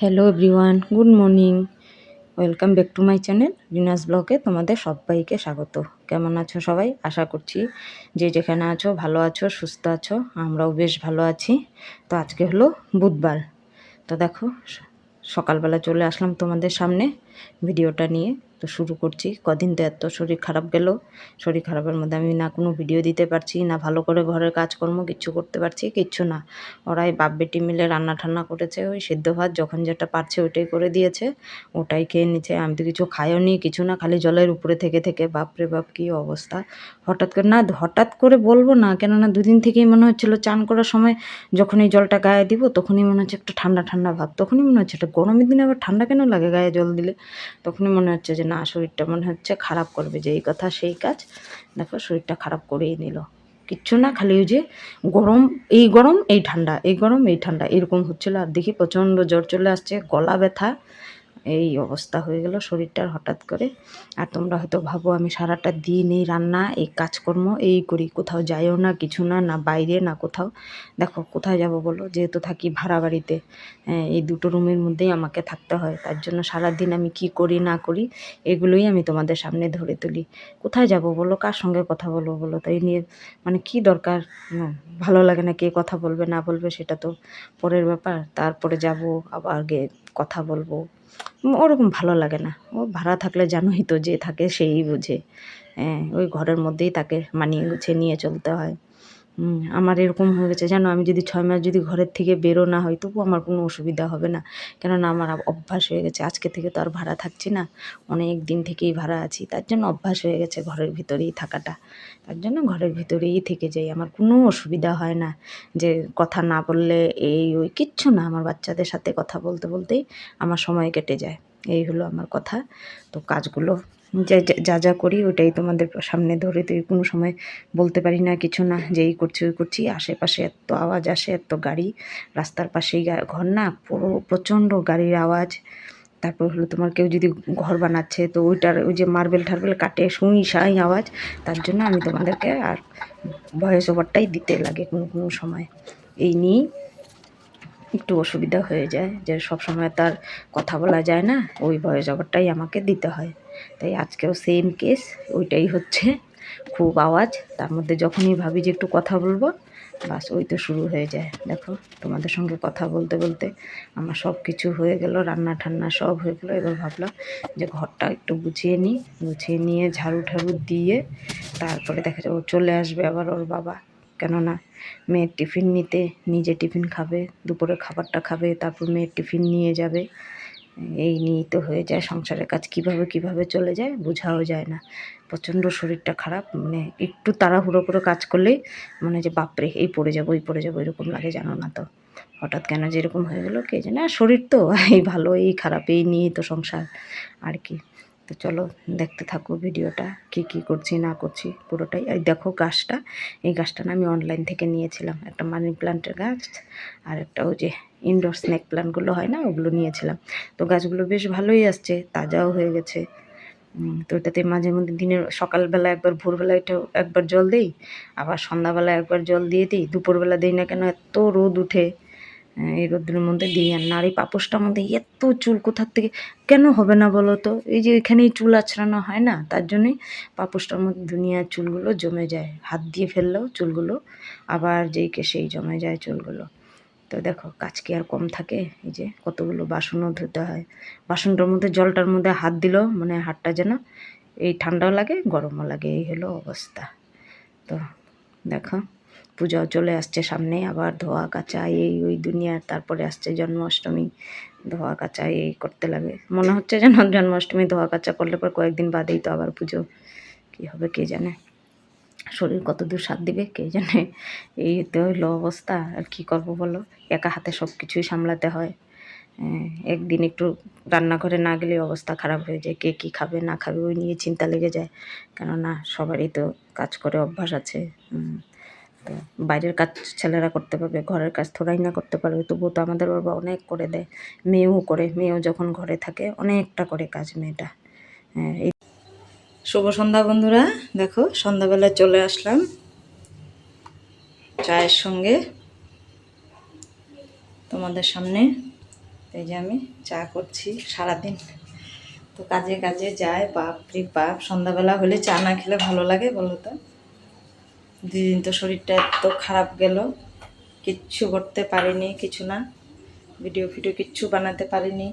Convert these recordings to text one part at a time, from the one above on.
Hello everyone, good morning. Welcome back to my channel Rina's ব্লগে তোমাদের সবাইকে স্বাগত। কেমন আছো সবাই? আশা করছি যে যেখানে আছো ভালো আছো, সুস্থ আছো। আমরাও বেশ ভালো আছি। তো আজকে হলো বুধবার। তো দেখো সকালবেলা চলে আসলাম তোমাদের সামনে ভিডিওটা নিয়ে। তো শুরু করছি। কদিন তো এত শরীর খারাপ গেল, শরীর খারাপের মধ্যে আমি না কোনো ভিডিও দিতে পারছি না, ভালো করে ঘরের কাজকর্ম কিচ্ছু করতে পারছি, কিচ্ছু না। ওরাই বাপ বেটি মিলে রান্না ঠান্না করেছে, ওই সেদ্ধ ভাত যখন যেটা পারছে ওইটাই করে দিয়েছে, ওটাই খেয়ে নিচ্ছে। আমি তো কিছু খাইও নি, কিছু না, খালি জলের উপরে থেকে থেকে বাপরে বাপ কী অবস্থা। হঠাৎ করে বলবো না, কেননা দুদিন থেকেই মনে হচ্ছিলো চান করার সময় যখন এই জলটা গায়ে দিব তখনই মনে হচ্ছে একটা ঠান্ডা ঠান্ডা ভাব, তখনই মনে হচ্ছে এটা গরমের দিনে আবার ঠান্ডা কেন লাগে গায়ে জল দিলে। তখনই মনে হচ্ছে যে না, শরীরটা মনে হচ্ছে খারাপ করবে, যে এই কথা সেই কাজ। দেখো শরীরটা খারাপ করেই নিল। কিচ্ছু না, খালি ওই যে গরম এই ঠান্ডা, এই গরম এই ঠান্ডা এরকম হচ্ছিলো। আর দেখি প্রচণ্ড জ্বর চলে আসছে, গলা ব্যথা, এই অবস্থা হয়ে গেল শরীরটার হঠাৎ করে। আর তোমরা হয়তো ভাবো আমি সারাটা দিন এই রান্না এই কাজকর্ম এই করি, কোথাও যাইও না, কিছু না, না বাইরে না কোথাও। দেখো কোথায় যাব বলো, যেহেতু থাকি ভাড়া বাড়িতে, এই দুটো রুমের মধ্যেই আমাকে থাকতে হয়। তার জন্য সারাদিন আমি কি করি না করি এগুলোই আমি তোমাদের সামনে ধরে তুলি। কোথায় যাব বলো, কার সঙ্গে কথা বলবো বলো, তাই নিয়ে মানে কি দরকার। ভালো লাগে না, কে কথা বলবে না বলবে সেটা তো পরের ব্যাপার। তারপরে যাব আবার গিয়ে কথা বলবো, ওরকম ভালো লাগে না। ও ভাড়া থাকলে জানোই তো, যে থাকে সেই বুঝে। ওই ঘরের মধ্যেই তাকে মানিয়ে গুছিয়ে নিয়ে চলতে হয়। আমার এরকম হয়ে গেছে জানো, আমি যদি 6 মাস যদি ঘরের থেকে বেরো না হয় তবু আমার কোনো অসুবিধা হবে না, কেননা আমার অভ্যাস হয়ে গেছে। আজকে থেকে তো আর ভাড়া থাকছি না, অনেক দিন থেকেই ভাড়া আছি, তার জন্য অভ্যাস হয়ে গেছে ঘরের ভিতরেই থাকাটা। তার জন্য ঘরের ভিতরেই থেকে যাই, আমার কোনো অসুবিধা হয় না। যে কথা না বললে এই ওই কিচ্ছু না, আমার বাচ্চাদের সাথে কথা বলতে বলতেই আমার সময় কেটে যায়। এই হলো আমার কথা। তো কাজগুলো যা যা করি ওটাই তোমাদের সামনে ধরে, তো কোনো সময় বলতে পারি না কিছু না, যেই করছি ওই করছি। আশেপাশে এত আওয়াজ আসে, এত গাড়ি, রাস্তার পাশেই ঘর না, পুরো প্রচণ্ড গাড়ির আওয়াজ। তারপর হলো তোমার কেউ যদি ঘর বানাচ্ছে তো ওইটার ওই যে মার্বেল টার্বেল কাটে, শুঁই সাঁই আওয়াজ। তার জন্য আমি তোমাদেরকে আর ভয়েস ওভারটাই দিতে লাগে কোনো কোনো সময়। এই নিয়েই একটু অসুবিধা হয়ে যায়, যে সব সময় তার কথা বলা যায় না, ওই ভয়েস ওভারটাই আমাকে দিতে হয়। তাই আজকেও সেম কেস, ওইটাই হচ্ছে, খুব আওয়াজ। তার মধ্যে যখনই ভাবি যে একটু কথা বলবো, বাস ওই তো শুরু হয়ে যায়। দেখো তোমাদের সঙ্গে কথা বলতে বলতে আমার সব কিছু হয়ে গেল, রান্না ঠান্না সব হয়ে গেলো। এবার ভাবলাম যে ঘরটা একটু গুছিয়ে নিই, গুছিয়ে নিয়ে ঝাড়ু ঠাড়ু দিয়ে তারপরে দেখা যাবে ও চলে আসবে আবার ওর বাবা। কেননা মেয়ের টিফিন নিতে, নিজে টিফিন খাবে, দুপুরে খাবারটা খাবে, তারপর মেয়ের টিফিন নিয়ে যাবে। এই নিয়েই তো হয়ে যায় সংসারের কাজ, কিভাবে চলে যায় বোঝাও যায় না। প্রচণ্ড শরীরটা খারাপ, মানে একটু তাড়াহুড়ো করে কাজ করলেই মনে হয় যে বাপরে এই পড়ে যাবো এরকম লাগে, জানো না তো হঠাৎ কেন যেরকম হয়ে গেলো কে জানে। আর শরীর তো এই ভালো এই খারাপ এই নিয়েই তো সংসার আর কি। তো চলো দেখতে থাকো ভিডিওটা, কি করছি না করছি পুরোটাই। এই দেখো গাছটা, এই গাছটা না আমি অনলাইন থেকে নিয়েছিলাম, একটা মানি প্ল্যান্টের গাছ আর একটা ওই যে ইনডোর স্নেক প্ল্যান্টগুলো হয় না, ওগুলো নিয়েছিলাম। তো গাছগুলো বেশ ভালোই আসছে, তাজাও হয়ে গেছে। তো ওটাতে মাঝে মধ্যে দিনের সকালবেলা একবার, ভোরবেলা এটা একবার জল দিই, আবার সন্ধ্যাবেলা একবার জল দিয়ে দিই। দুপুরবেলা দিই না, কেন এত রোদ উঠে, এই রোদের মধ্যে দিই আর না। আর এই পাপোশটার মধ্যে এত চুল কোথার থেকে কেন হবে না বলো তো, এই যে এখানেই চুল আঁচড়ানো হয় না, তার জন্যই পাপোশটার মধ্যে দুনিয়ার চুলগুলো জমে যায়, হাত দিয়ে ফেললেও চুলগুলো আবার যেই কে সেই জমে যায় চুলগুলো। তো দেখো কাজ কি আর কম থাকে, এই যে কতগুলো বাসনও ধুতে হয়, বাসনটার মধ্যে জলটার মধ্যে হাত দিলেও মানে হাতটা যেন এই ঠান্ডাও লাগে গরমও লাগে, এই হলো অবস্থা। তো দেখো পূজাও চলে আসছে সামনে, আবার ধোয়া কাচা এই ওই দুনিয়ার। তারপরে আসছে জন্মাষ্টমী, ধোয়া কাচা এই করতে লাগে। মনে হচ্ছে যেন জন্মাষ্টমী ধোয়া কাচা করলে পর কয়েকদিন বাদেই তো আবার পুজো, কী হবে কে জানে, শরীর কত দূর সাথ দিবে কে জানে। এই তো হইলো অবস্থা, আর কি করব বলো, একা হাতে সব কিছুই সামলাতে হয়। একদিন একটু রান্নাঘরে না গেলে অবস্থা খারাপ হয়ে যায়, কে কী খাবে না খাবে ওই নিয়ে চিন্তা লেগে যায়। কেননা সবারই তো কাজ করে অভ্যাস আছে। তো বাইরের কাজ ছেলেরা করতে পারবে, ঘরের কাজ থোড়াই না করতে পারবে, তবুও তো আমাদের বাবা অনেক করে দেয়। মেয়েও করে, মেয়েও যখন ঘরে থাকে অনেকটা করে কাজ মেয়েটা। এই শুভ সন্ধ্যা বন্ধুরা, দেখো সন্ধ্যাবেলায় চলে আসলাম চায়ের সঙ্গে তোমাদের সামনে। এই যে আমি চা করছি সারাদিন তো কাজে কাজে যায়, বাপরে বাপ, সন্ধ্যাবেলা হলে চা না খেলে ভালো লাগে বলো তো? 2 দিন তো শরীরটা এত খারাপ গেল, কিচ্ছু করতে পারিনি, কিছু না, ভিডিও কিচ্ছু বানাতে পারিনি,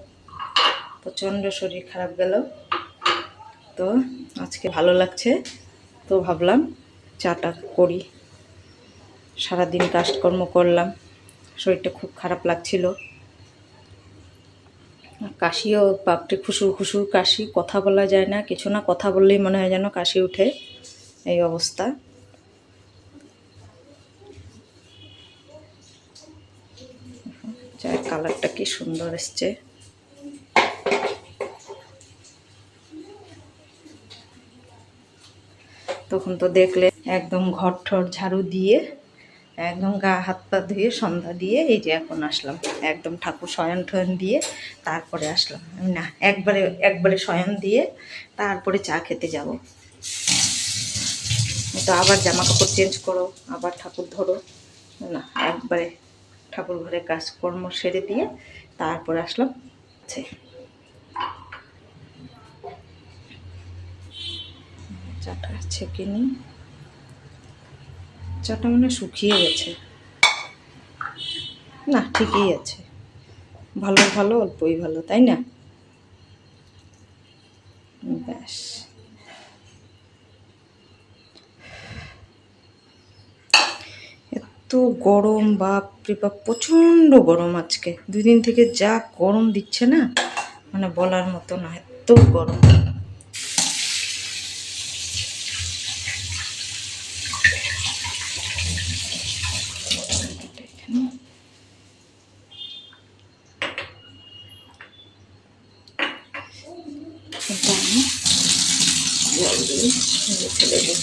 প্রচণ্ড শরীর খারাপ গেল। তো আজকে ভালো লাগছে, তো ভাবলাম চাটা করি। সারাদিন কাজকর্ম করলাম, শরীরটা খুব খারাপ লাগছিল, কাশিও বাপরে, খুশুর খুশুর কাশি, কথা বলা যায় না, কিছু না, কথা বললেই মনে হয় যেন কাশি উঠে, এই অবস্থা। চায়ের কালারটা কি সুন্দর এসছে। তখন তো দেখলে একদম ঘর ঠর ঝাড়ু দিয়ে একদম গা হাত পা ধুয়ে সন্ধ্যা দিয়ে এই যে এখন আসলাম, একদম ঠাকুর শয়ন টয়ন দিয়ে তারপরে আসলাম। না, একবারে একবারে শয়ন দিয়ে তারপরে চা খেতে যাব। তো আবার জামা কাপড় চেঞ্জ করো, আবার ঠাকুর ধরো, না, একবারে ঠাকুর ঘরে কাজকর্ম সেরে দিয়ে তারপরে আসলাম। চাটা ছেঁকে নিই, চাটা মানে শুকিয়ে গেছে, না ঠিকই আছে, ভালো ভালো অল্পই ভালো, তাই না? ব্যাস, এত গরম, বাপরে বাপ, প্রচণ্ড গরম আজকে 2 দিন থেকে, যা গরম দিচ্ছে না, মানে বলার মতো না, এত গরম। ফেলে দিই।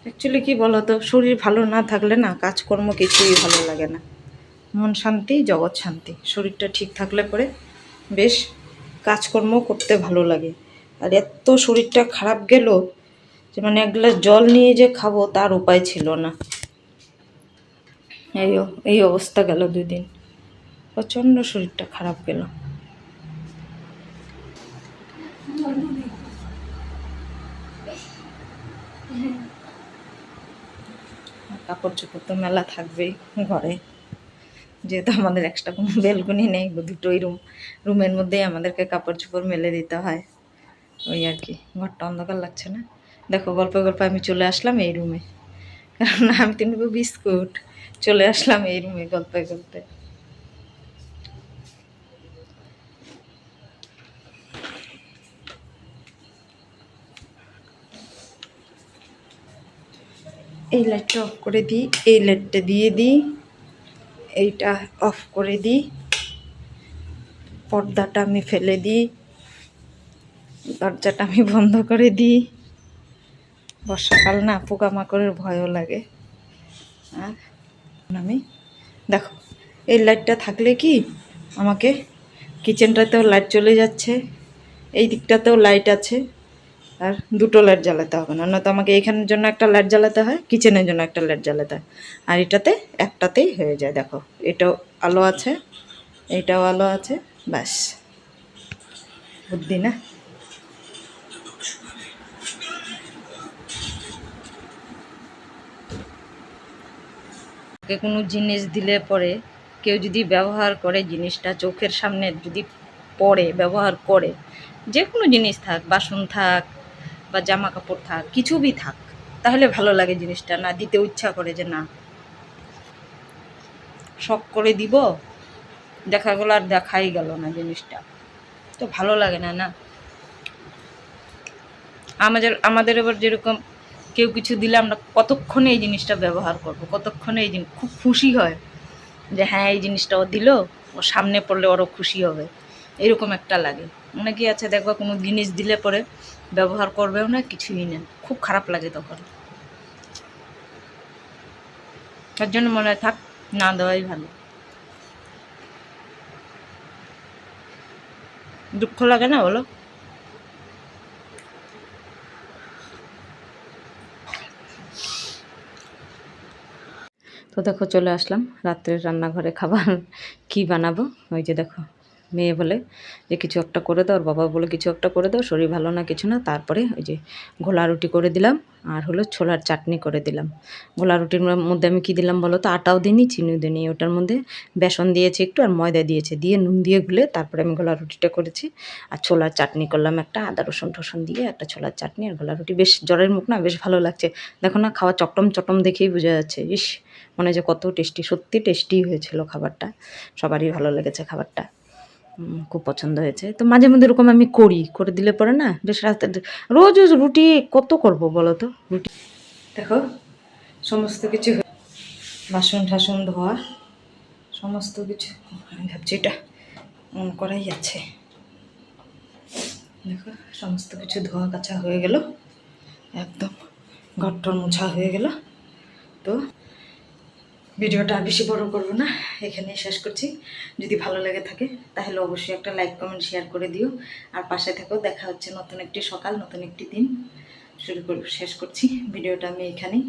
অ্যাকচুয়ালি কী বলো তো, শরীর ভালো না থাকলে না কাজকর্ম কিছুই ভালো লাগে না, মন শান্তি জগৎ শান্তি, শরীরটা ঠিক থাকলে পরে বেশ কাজকর্ম করতে ভালো লাগে। আর এত শরীরটা খারাপ গেল যে মানে 1 গ্লাস জল নিয়ে যে খাবো তার উপায় ছিল না, এই অবস্থা গেল 2 দিন, প্রচণ্ড শরীরটা খারাপ গেল। কাপড় চোপড় তো মেলা থাকবেই ঘরে, যেহেতু আমাদের এক্সট্রা কোনো বেলকনি নেই, 2টোই রুমের মধ্যেই আমাদেরকে কাপড় চোপড় মেলে দিতে হয়, ওই আর কি। ঘরটা অন্ধকার লাগছে না? দেখো, গল্পে গল্পে আমি চলে আসলাম এই রুমে, কারণ আমি তিনবো বিস্কুট, চলে আসলাম এই রুমে গল্পে গল্পে। এই লাইটটা অফ করে দিই, এই লাইটটা দিয়ে দিই, এইটা অফ করে দিই, পর্দাটা আমি ফেলে দিই, দরজাটা আমি বন্ধ করে দিই। বর্ষাকাল না, পোকামাকড়ের ভয়ও লাগে। আর আমি দেখো, এই লাইটটা থাকলে কি আমাকে কিচেনটাতেও লাইট চলে যাচ্ছে, এই দিকটাতেও লাইট আছে, আর 2টো লাইট জ্বালাতে হবে না, নয়তো আমাকে এইখানের জন্য একটা লাইট জ্বালাতে হয়, কিচেনের জন্য একটা লাইট জ্বালাতে হয়, আর এটাতে একটাতেই হয়ে যায়। দেখো, এটাও আলো আছে, এইটাও আলো আছে, ব্যাস, বুদ্ধি না? কোনো জিনিস দিলে পরে কেউ যদি ব্যবহার করে, জিনিসটা চোখের সামনে যদি পড়ে, ব্যবহার করে, যে কোনো জিনিস থাক, বাসন থাক বা জামা কাপড় থাক, কিছু বি থাক, তাহলে ভালো লাগে জিনিসটা, না দিতে ইচ্ছা করে যে না শখ করে দিব, দেখা গেলো আর দেখাই গেল না জিনিসটা, তো ভালো লাগে না, না? আমাদের এবার যেরকম কেউ কিছু দিলে আমরা কতক্ষণে এই জিনিসটা ব্যবহার করব, কতক্ষণে এই জিনিস খুব খুশি হয় যে হ্যাঁ এই জিনিসটা ও দিল, ও সামনে পড়লে ওরও খুশি হবে, এরকম একটা লাগে। অনেকেই আছে দেখবা কোনো জিনিস দিলে পরে ব্যবহার করবেও না, কিছুই না, খুব খারাপ লাগে তখন, তার জন্য মনে হয় থাক, না দেওয়াই ভালো। দুঃখ লাগে না বলো? তো দেখো চলে আসলাম রাত্রের রান্নাঘরে, খাবার কি বানাবো। ওই যে দেখো মেয়ে বলে যে কিছু একটা করে দাও, আর বাবা বলে কিছু একটা করে দাও, শরীর ভালো না কিছু না। তারপরে ওই যে ঘোলা রুটি করে দিলাম, আর হলো ছোলার চাটনি করে দিলাম। ঘোলা রুটির মধ্যে আমি কি দিলাম বলো তো, আটাও দিইনি চিনিও দিইনি, ওটার মধ্যে বেসন দিয়েছি একটু আর ময়দা দিয়েছে, দিয়ে নুন দিয়ে গুলে তারপরে আমি ঘোলা রুটিটা করেছি। আর ছোলার চাটনি করলাম একটা, আদা রসুন টসুন দিয়ে একটা ছোলার চাটনি আর ঘোলা রুটি। বেশ জ্বরের মুখ না, বেশ ভালো লাগছে। দেখো না, খাওয়া চটম চটম দেখেই বোঝা যাচ্ছে। ইস, মনে হয় যে কত টেস্টি, সত্যি টেস্টি হয়েছিল খাবারটা। সবারই ভালো লেগেছে খাবারটা, খুব পছন্দ হয়েছে। তো মাঝে মধ্যে এরকম আমি করে দিলে পরে না বেশ রাতে রোজ রোজ রুটি কত করব বলো তো। রুটি দেখো সমস্ত কিছু বাসন টাসন ধোয়া সমস্ত কিছু, আমি ভাবছি এটা অন করাই আছে। দেখো সমস্ত কিছু ধোয়া কাছা হয়ে গেল, একদম ঘরটর মোছা হয়ে গেল। তো ভিডিওটা আর বেশি বড় করবো না, এখানেই শেষ করছি। যদি ভালো লেগে থাকে তাহলে অবশ্যই একটা লাইক কমেন্ট শেয়ার করে দিও, আর পাশে থাকো। দেখা হচ্ছে নতুন একটি সকাল, নতুন একটি দিন শেষ করছি ভিডিওটা আমি এখানেই।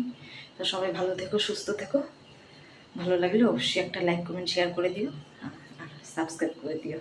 তো সবাই ভালো থেকো, সুস্থ থেকো। ভালো লাগলে অবশ্যই একটা লাইক কমেন্ট শেয়ার করে দিও আর সাবস্ক্রাইব করে দিও।